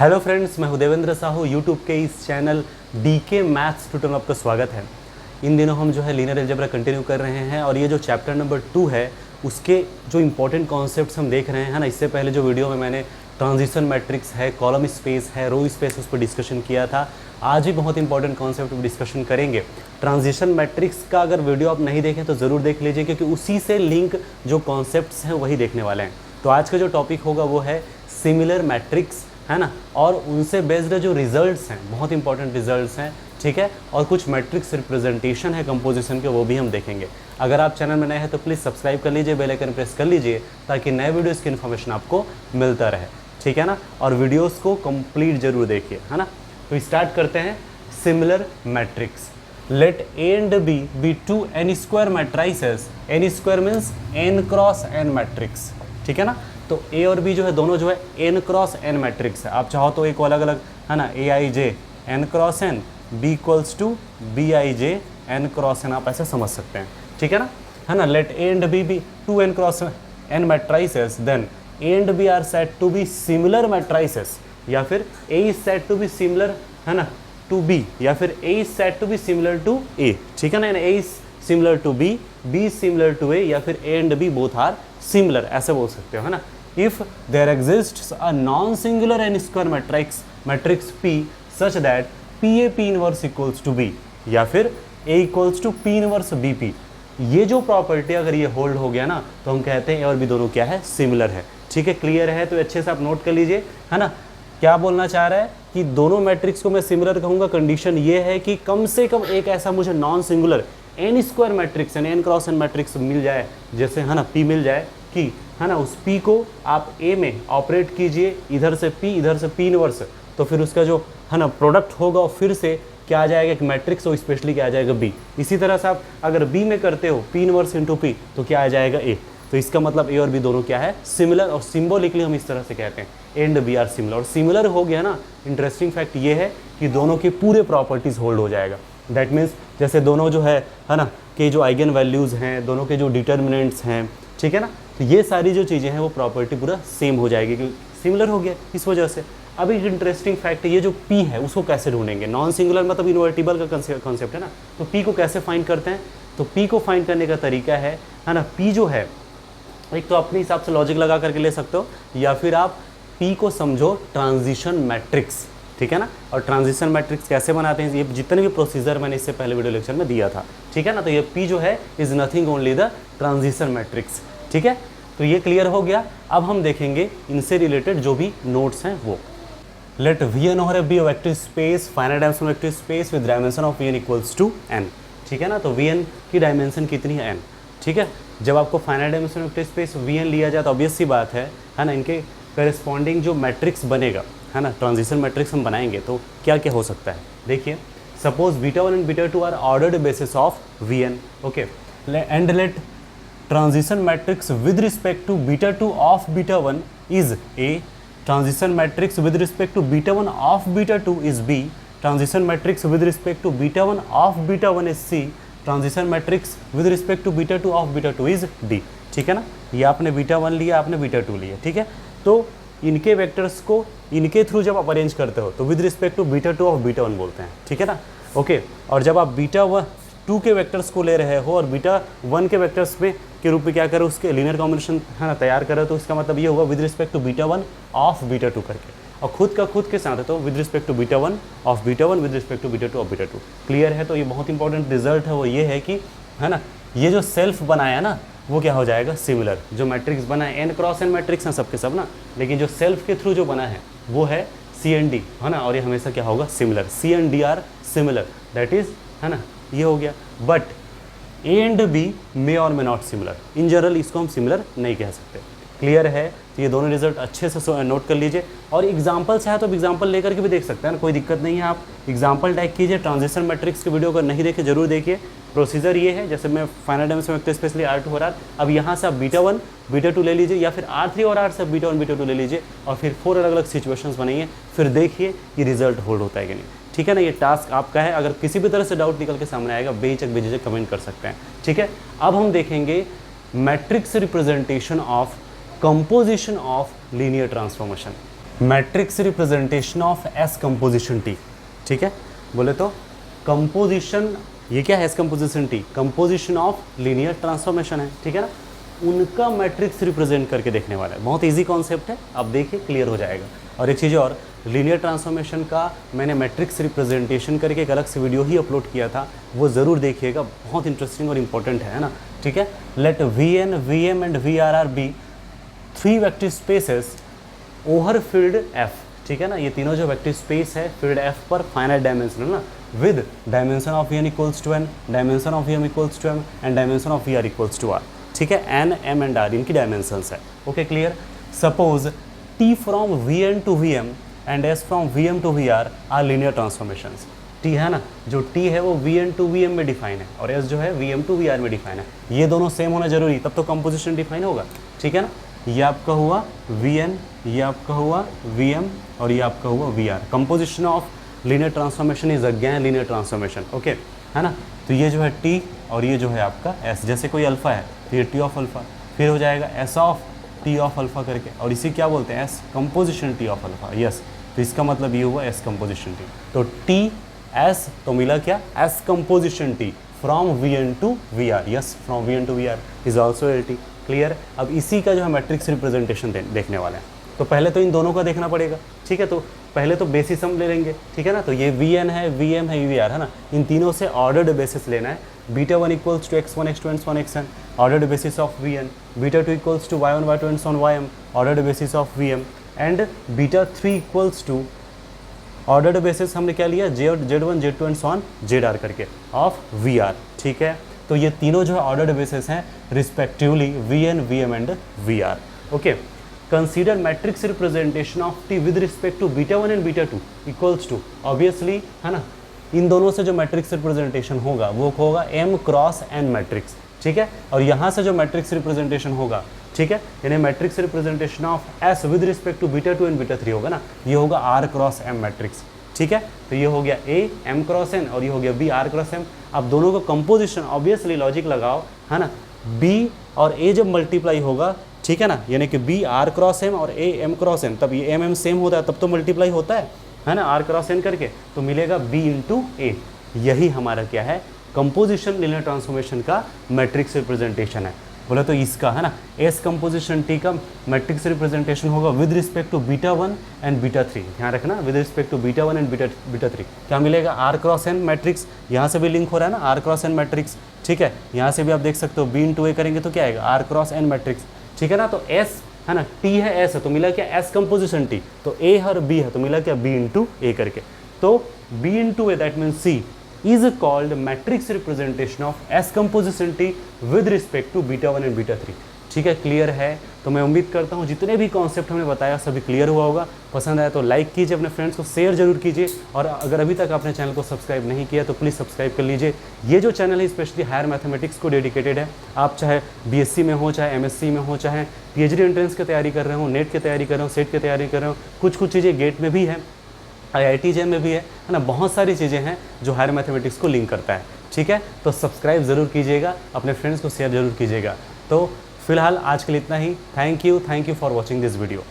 Hello friends, मैं हूं Devendra Sahu. YouTube के इस चैनल डीके मैथ्स ट्यूटर में आपका स्वागत है। इन दिनों हम जो है लीनियर अलजेब्रा कंटिन्यू कर रहे हैं और ये जो चैप्टर नंबर 2 है उसके जो इंपॉर्टेंट कॉन्सेप्ट्स हम देख रहे हैं ना। इससे पहले जो वीडियो में मैंने ट्रांजिशन मैट्रिक्स है, कॉलम स्पेस है, रो स्पेस, उस पर डिस्कशन किया था। आज भी बहुत इंपॉर्टेंट कॉन्सेप्ट पर डिस्कशन करेंगे। ट्रांजिशन मैट्रिक्स का अगर वीडियो आप नहीं देखें तो ज़रूर देख लीजिए, क्योंकि उसी से लिंक जो कॉन्सेप्ट्स हैं वही देखने वाले हैं। तो आज का जो टॉपिक होगा वो है सिमिलर मैट्रिक्स, है ना, और उनसे बेस्ड जो रिजल्ट्स हैं, बहुत इंपॉर्टेंट रिजल्ट्स हैं, ठीक है। और कुछ मैट्रिक्स रिप्रेजेंटेशन है कंपोजिशन के, वो भी हम देखेंगे। अगर आप चैनल में नए हैं तो प्लीज़ सब्सक्राइब कर लीजिए, बेल आइकन प्रेस कर लीजिए, ताकि नए वीडियोस की इन्फॉर्मेशन आपको मिलता रहे, ठीक है ना। और वीडियोस को कंप्लीट जरूर देखिए, है ना। तो स्टार्ट करते हैं। Similar matrix, let A and B be two n square matrices. N square means n cross n matrix, ठीक है ना। तो ए और बी जो है दोनों जो है एन क्रॉस एन मैट्रिक्स है। आप चाहो तो एक अलग अलग, है ना, A I J N cross N, B equals to B I J N cross N, आप ऐसे समझ सकते हैं, ठीक है ना, है ना। Let A and B be two n cross n matrices, then A and B are said to be similar matrices, या फिर A is said to be similar, है ना, टू बी, या फिर A is said to be similar to A, ठीक है ना। A is similar to B, B is similar to A, या फिर A and B both are similar, ऐसे बोल सकते हो, है ना। If there exists a non-singular n square matrix P such that PA P inverse equals to B, या फिर A equals to P inverse BP, ये जो प्रॉपर्टी अगर ये होल्ड हो गया ना तो हम कहते हैं A और B दोनों क्या है, सिमिलर है, ठीक है। क्लियर है तो अच्छे से आप नोट कर लीजिए, है ना। क्या बोलना चाह रहा है कि दोनों मैट्रिक्स को मैं सिमिलर कहूँगा। कंडीशन ये है कि कम से कम एक ऐसा मुझे non singular n square matrix यानी एन क्रॉस एन मैट्रिक्स मिल जाए, जैसे, है ना, P मिल जाए कि, है ना, उस P को आप A में ऑपरेट कीजिए, इधर से P इधर से P इनवर्स, तो फिर उसका जो, है ना, प्रोडक्ट होगा और फिर से क्या आ जाएगा, एक मैट्रिक्स हो, स्पेशली क्या आ जाएगा B। इसी तरह से आप अगर B में करते हो P इनवर्स इंटू P तो क्या आ जाएगा A। तो इसका मतलब A और B दोनों क्या है, सिमिलर। और सिम्बोलिकली हम इस तरह से कहते हैं एंड बी आर सिमिलर। और सिमिलर हो गया ना, इंटरेस्टिंग फैक्ट ये है कि दोनों के पूरे प्रॉपर्टीज होल्ड हो जाएगा। दैट मीन्स जैसे दोनों जो है ना, के जो आइगन वैल्यूज़ हैं, दोनों के जो डिटर्मिनेंट्स हैं, ठीक है ना, तो ये सारी जो चीज़ें हैं वो प्रॉपर्टी पूरा सेम हो जाएगी, क्योंकि सिमिलर हो गया इस वजह से। अब एक इंटरेस्टिंग फैक्ट है, ये जो P है उसको कैसे ढूंढेंगे। नॉन सिंगुलर मतलब इन्वर्टिबल का कॉन्सेप्ट है ना, तो P को कैसे फाइंड करते हैं। तो P को फाइंड करने का तरीका है ना, P जो है एक तो अपने हिसाब से लॉजिक लगा करके ले सकते हो, या फिर आप P को समझो ट्रांजिशन मैट्रिक्स, ठीक है ना। और ट्रांजिशन मैट्रिक्स कैसे बनाते हैं, ये जितने भी प्रोसीजर मैंने इससे पहले वीडियो लेक्चर में दिया था, ठीक है ना। तो ये P जो है is nothing only the transition matrix, ठीक है। तो ये क्लियर हो गया। अब हम देखेंगे इनसे रिलेटेड जो भी नोट्स हैं वो। लेट Vn और be a vector space, finite dimension vector space with dimension of Vn equals to n, ठीक है ना। तो Vn की डायमेंशन कितनी है, n, ठीक है। जब आपको finite dimension vector space Vn लिया जाए तो ऑब्वियस सी बात है ना, इनके करेस्पॉन्डिंग जो मैट्रिक्स बनेगा, है ना, ट्रांजिशन मैट्रिक्स हम बनाएंगे तो क्या क्या हो सकता है। देखिए, suppose beta 1 and beta 2 are ordered basis of Vn, okay, and let transition matrix with respect to beta 2 of beta 1 is A, transition matrix with respect to beta 1 of beta 2 is B, transition matrix with respect to beta 1 of beta 1 is C, transition matrix with respect to beta 2 of beta 2 is D, ठीक है ना। ये आपने beta 1 लिया, आपने beta 2 लिया, ठीक है। तो इनके वेक्टर्स को इनके थ्रू जब आप अरेंज करते हो तो with respect to beta 2 of beta 1 बोलते हैं, ठीक है ना, ओके। और जब आप बीटा 2 के वेक्टर्स को ले रहे हो और बीटा 1 के वेक्टर्स में के रूप में क्या करो, उसके लीनियर कॉम्बिनेशन, है ना, तैयार करो, तो इसका मतलब ये होगा with respect to beta 1 of beta 2 करके, और खुद का खुद के साथ है तो with respect to beta 1 of beta 1 with respect to beta 2 of beta 2। Clear है। तो ये बहुत इंपॉर्टेंट रिजल्ट है, वो ये है कि, है ना, ये जो सेल्फ बनाया ना वो क्या हो जाएगा, सिमिलर। जो मैट्रिक्स बना है, एन क्रॉस एन मैट्रिक्स हैं सबके सब ना, लेकिन जो सेल्फ के थ्रू जो बना है वो है C एंड D, है ना, और ये हमेशा क्या होगा, similar. C and D are similar, that is, है ना, ये हो गया। But A and B may और may not similar, in general इसको हम सिमिलर नहीं कह सकते। क्लियर है। तो ये दोनों रिजल्ट अच्छे से नोट कर लीजिए। और एग्जाम्पल चाहे तो एग्जाम्पल लेकर के भी देख सकते हैं ना, कोई दिक्कत नहीं है। आप एग्जाम्पल टाइप कीजिए। ट्रांजिशन मैट्रिक्स के वीडियो अगर नहीं देखे जरूर देखिए। प्रोसीजर ये है, जैसे मैं finite dimension vector specially R2 और R, अब यहाँ से आप बीटा 1 बीटा 2 ले लीजिए, या फिर R3 और R से बीटा 1 बीटा 2 ले लीजिए, और फिर 4 अलग अलग सिचुएशंस बनाइए, फिर देखिए कि रिजल्ट होल्ड होता है कि नहीं, ठीक है ना। ये टास्क आपका है। अगर किसी भी तरह से डाउट निकल के सामने आएगा, बेझिझक कमेंट कर सकते हैं, ठीक है। अब हम देखेंगे matrix representation of composition of linear transformation. Matrix representation of S composition T, ठीक है, बोले तो कंपोजिशन, ये क्या है S composition T, composition of linear transformation है, ठीक है ना, उनका मैट्रिक्स रिप्रेजेंट करके देखने वाला है। बहुत इजी कॉन्सेप्ट है, आप देखिए क्लियर हो जाएगा। और एक चीज़ और, लीनियर ट्रांसफॉर्मेशन का मैंने मैट्रिक्स रिप्रेजेंटेशन करके एक अलग से वीडियो ही अपलोड किया था, वो ज़रूर देखिएगा, बहुत इंटरेस्टिंग और इंपॉर्टेंट है ना, ठीक है। Let V n, V m and V r are be 3 vector spaces over field F, ठीक है ना, ये तीनों जो वेक्टर स्पेस है फील्ड एफ पर फाइनाइट डायमेंशनल ना, with dimension of n equals to n, dimension of m equals to m and dimension of V r equals to r, ठीक है, एन एम एंड आर इनकी dimensions है। Okay clear. Suppose T from V n to V m and S from V m to V r linear transformations. T है ना, जो T है वो V n to V m में define है और एस जो है V m to V r में डिफाइन है। ये दोनों सेम होना जरूरी, तब तो कंपोजिशन डिफाइन होगा, ठीक है ना। ये आपका हुआ वी एन, ये आपका हुआ वी एम और ये आपका हुआ V r. Composition of linear transformation is again linear transformation, okay है ना। तो ये जो है टी और ये जो है आपका एस, जैसे कोई अल्फा है तो ये टी ऑफ अल्फा, फिर हो जाएगा S of T of alpha करके, और इसी क्या बोलते हैं S composition T of alpha, yes. तो इसका मतलब ये हुआ एस कंपोजिशन टी। तो टी एस तो मिला क्या, S composition T from V n to V r, yes, from V n to V r is also L T, clear. अब इसी का जो है मैट्रिक्स रिप्रेजेंटेशन देखने वाले हैं। तो पहले तो इन दोनों का देखना पड़ेगा, ठीक है। तो पहले तो बेसिस हम ले लेंगे, ठीक है ना। तो ये वी एन है, वी एम है, वी आर है ना, इन तीनों से ऑर्डर्ड बेसिस लेना है। Beta 1 equals to x1 x2 x1 xn, ordered basis of V n. Beta 2 equals to y1 y2 and so on ym, ordered basis of V m. And beta 3 equals to ordered basis हमने क्या लिया, z1 z2 and so on zr करके of V r, ठीक है। तो ये तीनों जो है ऑर्डर्ड बेसिस हैं respectively V n, V m and V r, okay. Consider matrix representation of T with respect to beta 1 and beta 2 equals to, obviously है ना, इन दोनों से जो मैट्रिक्स रिप्रेजेंटेशन होगा वो होगा m क्रॉस n मैट्रिक्स, ठीक है। और यहाँ से जो मैट्रिक्स रिप्रेजेंटेशन होगा, ठीक है, यानी matrix representation of s with respect to beta 2 and beta 3 होगा ना, ये होगा r क्रॉस m मैट्रिक्स, ठीक है। तो ये हो गया a m क्रॉस n और ये हो गया b r क्रॉस m। अब दोनों का कंपोजिशन ऑब्वियसली लॉजिक लगाओ, है ना, b और a जब मल्टीप्लाई होगा, ठीक है ना, यानी कि b r क्रॉस m और a m क्रॉस n, तब ये m m सेम होता है, तब तो मल्टीप्लाई होता है ना, r क्रॉस n करके, तो मिलेगा b इंटू a। यही हमारा क्या है, कंपोजिशन लीनियर ट्रांसफॉर्मेशन का मैट्रिक्स रिप्रेजेंटेशन है। बोला तो इसका है ना, एस कंपोजिशन टी का मैट्रिक्स रिप्रेजेंटेशन होगा with respect to beta 1 and beta 3, ध्यान रखना, with respect to beta 1 and beta 3 क्या मिलेगा, आर क्रॉस एन मैट्रिक्स। यहाँ से भी लिंक हो रहा है ना आर क्रॉस एन मैट्रिक्स, ठीक है। यहाँ से भी आप देख सकते हो बी इंटू ए करेंगे तो क्या आएगा, आर क्रॉस एन मैट्रिक्स, ठीक है ना। तो एस है ना, टी है एस है तो मिला क्या एस कंपोजिशन टी, तो ए और बी है तो मिला क्या बी इंटू ए करके। तो B into A that means C is called matrix representation of S composition T with respect to beta 1 and beta 3, ठीक है, क्लियर है। तो मैं उम्मीद करता हूँ जितने भी कॉन्सेप्ट हमने बताया सभी क्लियर हुआ होगा। पसंद आया तो लाइक कीजिए, अपने फ्रेंड्स को शेयर जरूर कीजिए, और अगर अभी तक आपने चैनल को सब्सक्राइब नहीं किया तो प्लीज़ सब्सक्राइब कर लीजिए। ये जो चैनल है स्पेशली हायर मैथमेटिक्स को डेडिकेटेड है। आप चाहे बीएससी में हो, चाहे एमएससी में हो, चाहे पीएचडी एंट्रेंस की तैयारी कर रहे हो, नेट की तैयारी कर रहे हो, सेट की तैयारी कर रहे हो, कुछ चीज़ें गेट में भी है, IIT जेम में भी है ना, बहुत सारी चीज़ें हैं जो हायर मैथमेटिक्स को लिंक करता है, ठीक है। तो सब्सक्राइब ज़रूर कीजिएगा, अपने फ्रेंड्स को शेयर जरूर कीजिएगा। तो फिलहाल आज के लिए इतना ही। Thank you for watching this video.